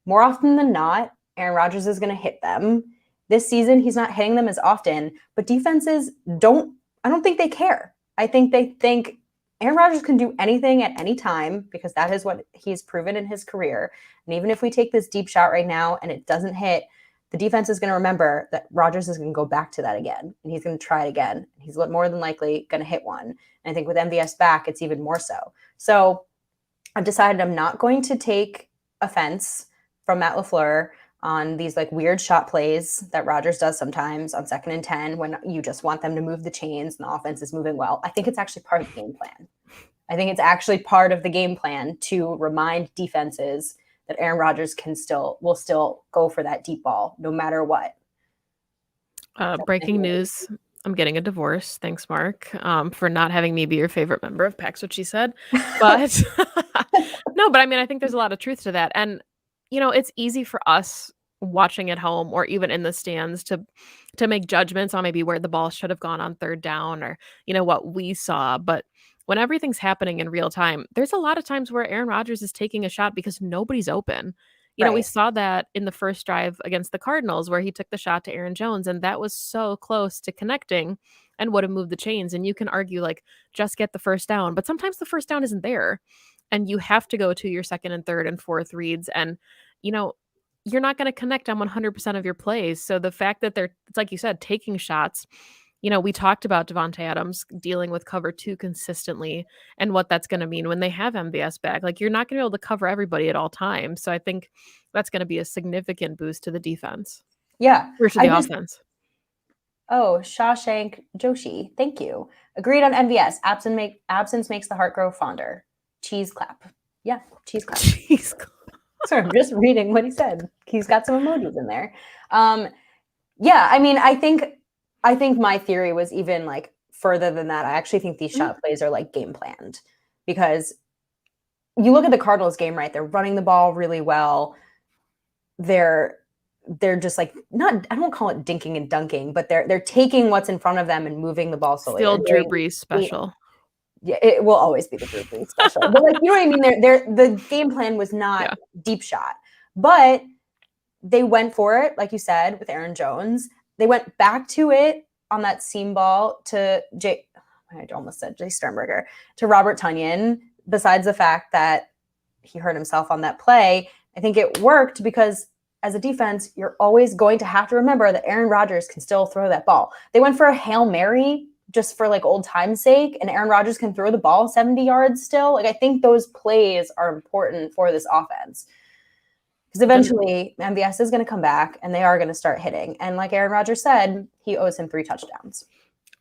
more often than not, Aaron Rodgers is going to hit them. This season, he's not hitting them as often, but defenses I don't think they care. I think they think Aaron Rodgers can do anything at any time, because that is what he's proven in his career. And even if we take this deep shot right now and it doesn't hit, the defense is going to remember that Rodgers is going to go back to that again, and he's going to try it again. He's more than likely going to hit one. And I think with MVS back, it's even more so. So I've decided I'm not going to take offense from Matt LaFleur on these like weird shot plays that Rodgers does sometimes on 2nd and 10 when you just want them to move the chains and the offense is moving well. I think it's actually part of the game plan. I think it's actually part of the game plan to remind defenses that Aaron Rodgers will still go for that deep ball no matter what. Breaking news. I'm getting a divorce. Thanks, Mark, for not having me be your favorite member of Pax, what she said. But no, but I mean, I think there's a lot of truth to that. And, it's easy for us watching at home or even in the stands to make judgments on maybe where the ball should have gone on 3rd down or, what we saw. But when everything's happening in real time, there's a lot of times where Aaron Rodgers is taking a shot because nobody's open. We Right. saw that in the first drive against the Cardinals where he took the shot to Aaron Jones, and that was so close to connecting and would have moved the chains. And you can argue, like, just get the first down, but sometimes the first down isn't there. And you have to go to your second and third and fourth reads. And, you know, you're not going to connect on 100% of your plays. So the fact that it's like you said, taking shots, we talked about Devontae Adams dealing with cover 2 consistently and what that's going to mean when they have MVS back. Like, you're not going to be able to cover everybody at all times. So I think that's going to be a significant boost to the defense. Yeah. Or to the offense. Oh, Shawshank Joshi. Thank you. Agreed on MVS. Absence makes the heart grow fonder. Cheese clap. Yeah, cheese clap. Cheese clap. Sorry, I'm just reading what he said. He's got some emojis in there. Yeah, I mean, I think my theory was even like further than that. I actually think these shot plays are like game planned, because you look at the Cardinals game, right? They're running the ball really well. They're just like, not, I don't call it dinking and dunking, but they're taking what's in front of them and moving the ball slowly. Still Drew Brees special. Yeah, it will always be the Drew Brees special. But like, you know what I mean? The game plan was not deep shot, but they went for it, like you said, with Aaron Jones. They went back to it on that seam ball to I almost said Jay Sternberger, to Robert Tonyan. Besides the fact that he hurt himself on that play, I think it worked because as a defense, you're always going to have to remember that Aaron Rodgers can still throw that ball. They went for a Hail Mary just for like old time's sake, and Aaron Rodgers can throw the ball 70 yards still. Like, I think those plays are important for this offense, because eventually MVS is going to come back and they are going to start hitting. And like Aaron Rodgers said, he owes him 3 touchdowns.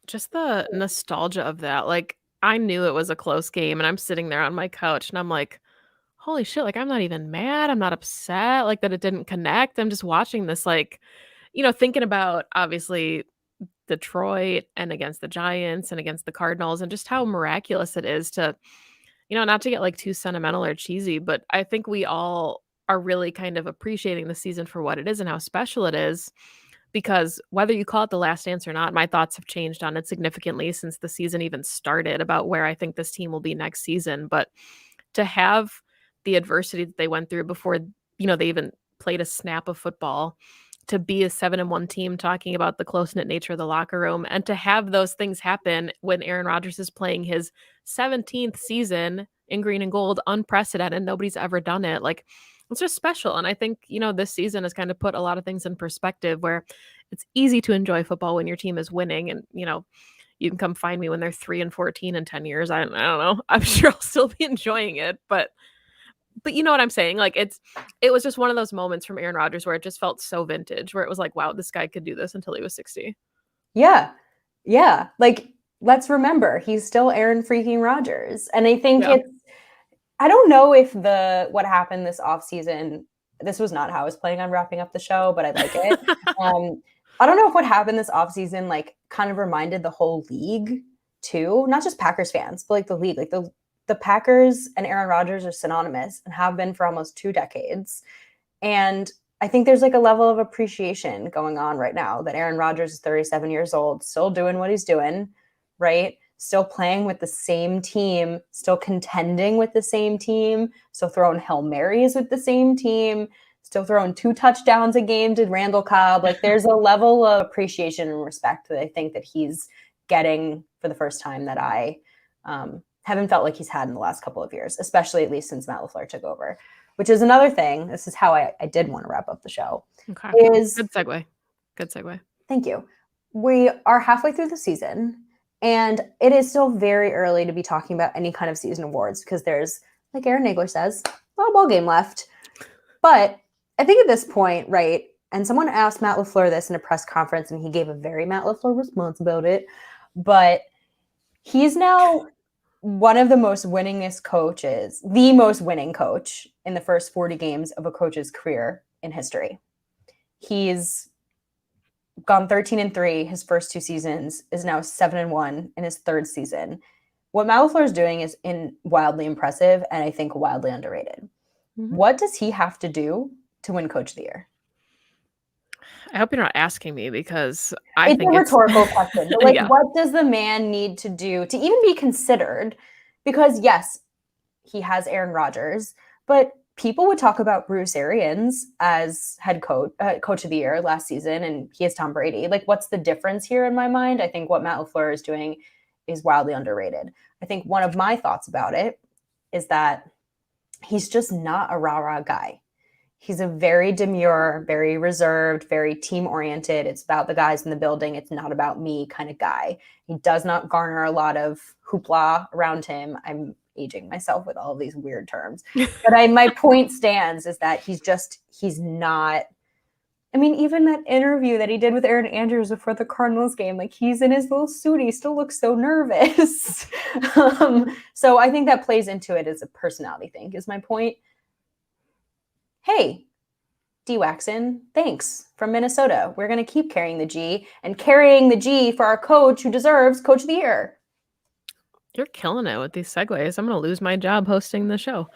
Just the nostalgia of that. Like, I knew it was a close game, and I'm sitting there on my couch and I'm like, holy shit, like, I'm not even mad. I'm not upset like that it didn't connect. I'm just watching this, like, thinking about obviously Detroit and against the Giants and against the Cardinals, and just how miraculous it is to, not to get like too sentimental or cheesy, but I think we all are really kind of appreciating the season for what it is and how special it is, because whether you call it the last dance or not, my thoughts have changed on it significantly since the season even started about where I think this team will be next season. But to have the adversity that they went through before, they even played a snap of football, to be a 7-1 team, talking about the close-knit nature of the locker room, and to have those things happen when Aaron Rodgers is playing his 17th season in green and gold, unprecedented. Nobody's ever done it. Like, it's just special. And I think, this season has kind of put a lot of things in perspective, where it's easy to enjoy football when your team is winning. And, you can come find me when they're 3-14 in 10 years. I don't know. I'm sure I'll still be enjoying it, but you know what I'm saying? Like, it was just one of those moments from Aaron Rodgers where it just felt so vintage, where it was like, wow, this guy could do this until he was 60. Yeah. Yeah. Like, let's remember, he's still Aaron freaking Rodgers. And I think I don't know if what happened this offseason, this was not how I was planning on wrapping up the show, but I like it. I don't know if what happened this offseason, like, kind of reminded the whole league too, not just Packers fans, but like the league, like the Packers and Aaron Rodgers are synonymous and have been for almost 2 decades. And I think there's like a level of appreciation going on right now that Aaron Rodgers is 37 years old, still doing what he's doing, right? Still playing with the same team, still contending with the same team, still throwing Hail Marys with the same team, still throwing 2 touchdowns a game to Randall Cobb. Like, there's a level of appreciation and respect that I think that he's getting for the first time that I haven't felt like he's had in the last couple of years, especially at least since Matt LaFleur took over, which is another thing. This is how I did want to wrap up the show. Okay. Good segue. Thank you. We are halfway through the season, and it is still very early to be talking about any kind of season awards, because there's, like Aaron Nagler says, a ball game left. But I think at this point, right, and someone asked Matt LaFleur this in a press conference, and he gave a very Matt LaFleur response about it, but he's now one of the most winningest coaches, the most winning coach in the first 40 games of a coach's career in history. He's gone 13-3 his first 2 seasons, is now 7-1 in his 3rd season. What Matt LaFleur is doing is wildly impressive, and I think wildly underrated. Mm-hmm. What does he have to do to win Coach of the Year? I hope you're not asking me, because it's a rhetorical question. But like, what does the man need to do to even be considered because yes, he has Aaron Rodgers, but people would talk about Bruce Arians as head coach of the year last season, and he has Tom Brady. Like, what's the difference here in my mind? I think what Matt LaFleur is doing is wildly underrated. I think one of my thoughts about it is that he's just not a rah-rah guy. He's a very demure, very reserved, very team-oriented. It's about the guys in the building. It's not about me kind of guy. He does not garner a lot of hoopla around him. I'm aging myself with all of these weird terms. But my point stands is that he's not. I mean, even that interview that he did with Aaron Andrews before the Cardinals game, like he's in his little suit. He still looks so nervous. So I think that plays into it as a personality thing, is my point. Hey, D-Waxon, thanks, from Minnesota. We're going to keep carrying the G and carrying the G for our coach who deserves Coach of the Year. You're killing it with these segues. I'm going to lose my job hosting the show.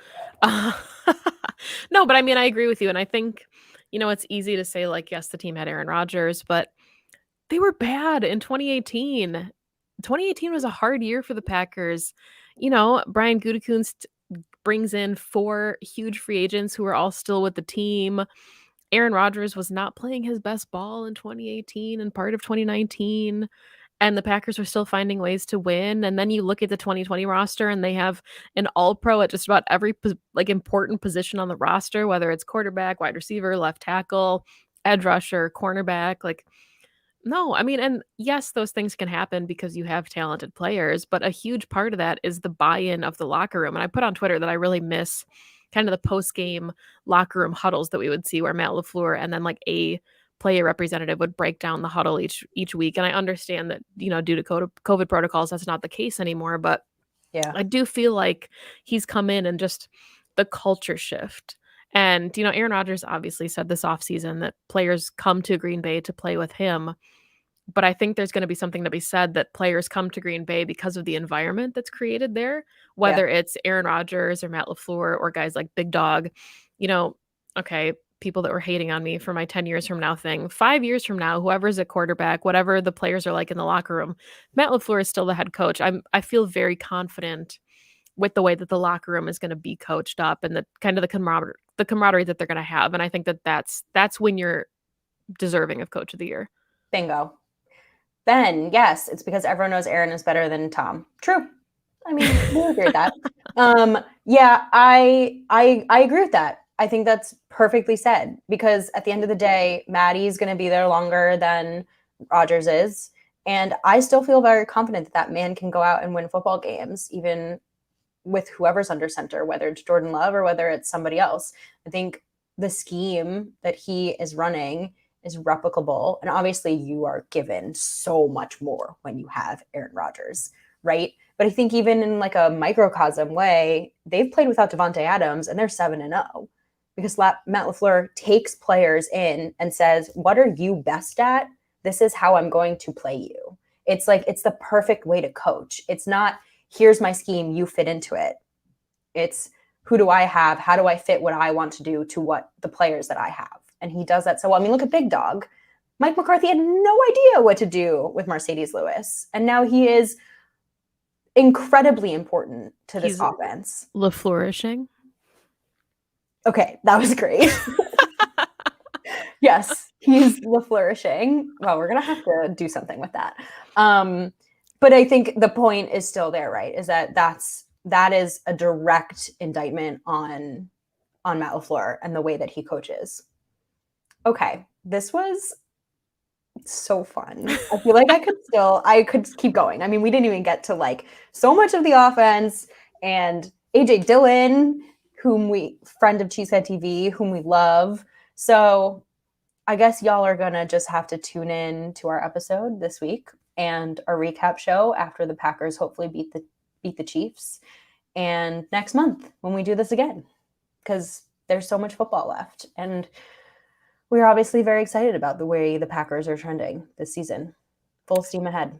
No, but I mean, I agree with you. And I think, it's easy to say, like, yes, the team had Aaron Rodgers, but they were bad in 2018. 2018 was a hard year for the Packers. Brian Gutekunst brings in 4 huge free agents who are all still with the team. Aaron Rodgers was not playing his best ball in 2018 and part of 2019. And the Packers are still finding ways to win. And then you look at the 2020 roster and they have an all-pro at just about every important position on the roster, whether it's quarterback, wide receiver, left tackle, edge rusher, cornerback. No, I mean, and yes, those things can happen because you have talented players, but a huge part of that is the buy-in of the locker room. And I put on Twitter that I really miss kind of the post-game locker room huddles that we would see where Matt LaFleur and then a player representative would break down the huddle each week. And I understand that, due to COVID protocols, that's not the case anymore. But yeah, I do feel like he's come in and just the culture shift. And, Aaron Rodgers obviously said this offseason that players come to Green Bay to play with him. But I think there's going to be something to be said that players come to Green Bay because of the environment that's created there, whether it's Aaron Rodgers or Matt LaFleur or guys like Big Dog. Okay, people that were hating on me for my 10 years from now thing. 5 years from now, whoever's a quarterback, whatever the players are like in the locker room, Matt LaFleur is still the head coach. I feel very confident with the way that the locker room is going to be coached up and the kind of the camaraderie that they're going to have. And I think that that's when you're deserving of Coach of the Year. Bingo. Ben, yes, it's because everyone knows Aaron is better than Tom. True. I mean, we agree with that. Yeah, I agree with that. I think that's perfectly said, because at the end of the day, Maddie's going to be there longer than Rodgers is. And I still feel very confident that man can go out and win football games, even with whoever's under center, whether it's Jordan Love or whether it's somebody else. I think the scheme that he is running is replicable. And obviously you are given so much more when you have Aaron Rodgers, right? But I think even in a microcosm way, they've played without Devontae Adams and they're 7-0 because Matt LaFleur takes players in and says, what are you best at? This is how I'm going to play you. It's the perfect way to coach. It's not, here's my scheme, you fit into it. It's, who do I have? How do I fit what I want to do to what the players that I have? And he does that so well. I mean, look at Big Dog. Mike McCarthy had no idea what to do with Mercedes Lewis. And now he is incredibly important to this offense. LaFleurishing. Okay, that was great. Yes, he's LaFleurishing. Well, we're going to have to do something with that. But I think the point is still there, right? Is that is a direct indictment on Matt LaFleur and the way that he coaches. Okay, this was so fun. I feel like I could keep going. I mean, we didn't even get to so much of the offense, and AJ Dillon, friend of Cheesehead TV, whom we love. So I guess y'all are gonna just have to tune in to our episode this week and our recap show after the Packers hopefully beat the Chiefs, and next month when we do this again, because there's so much football left. And we're obviously very excited about the way the Packers are trending this season. Full steam ahead.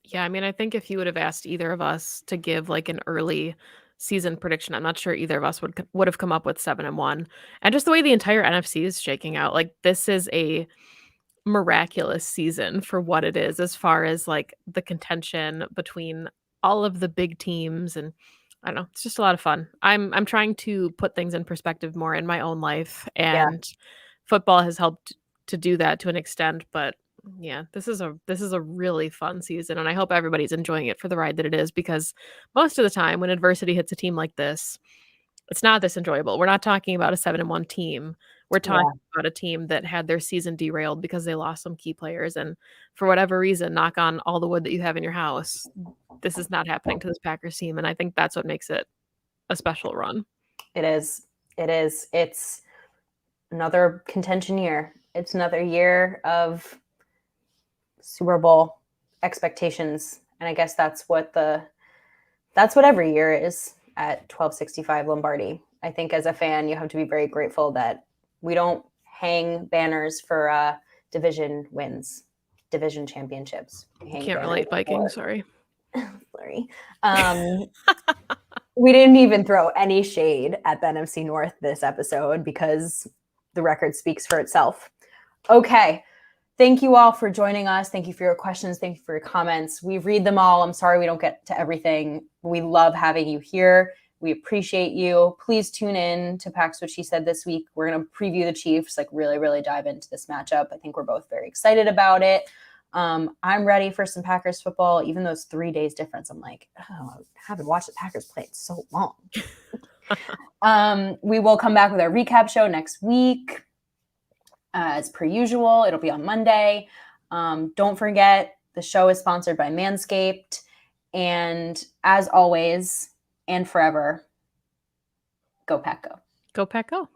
Yeah, I mean, I think if you would have asked either of us to give an early season prediction, I'm not sure either of us would have come up with 7-1. And just the way the entire NFC is shaking out, this is a miraculous season for what it is, as far as the contention between all of the big teams, and I don't know, it's just a lot of fun. I'm trying to put things in perspective more in my own life, and football has helped to do that to an extent, but yeah, this is a really fun season, and I hope everybody's enjoying it for the ride that it is, because most of the time when adversity hits a team like this, it's not this enjoyable. We're not talking about a 7-1 team. We're talking about a team that had their season derailed because they lost some key players, and for whatever reason, knock on all the wood that you have in your house, this is not happening to this Packers team, and I think that's what makes it a special run. It is. It's another contention year. It's another year of Super Bowl expectations, and I guess that's what every year is at 1265 Lombardi. I think as a fan, you have to be very grateful that we don't hang banners for division wins, division championships. Can't relate, Vikings. Sorry. Sorry. We didn't even throw any shade at the NFC North this episode because the record speaks for itself. Okay. Thank you all for joining us. Thank you for your questions. Thank you for your comments. We read them all. I'm sorry we don't get to everything. We love having you here. We appreciate you. Please tune in to Pax What She Said this week. We're going to preview the Chiefs, like really, really dive into this matchup. I think we're both very excited about it. I'm ready for some Packers football. Even though it's 3 days difference, I'm like, oh, I haven't watched the Packers play in so long. We will come back with our recap show next week. As per usual, it'll be on Monday. Don't forget, the show is sponsored by Manscaped. And as always, and forever, go Pack Go. Go Pack Go.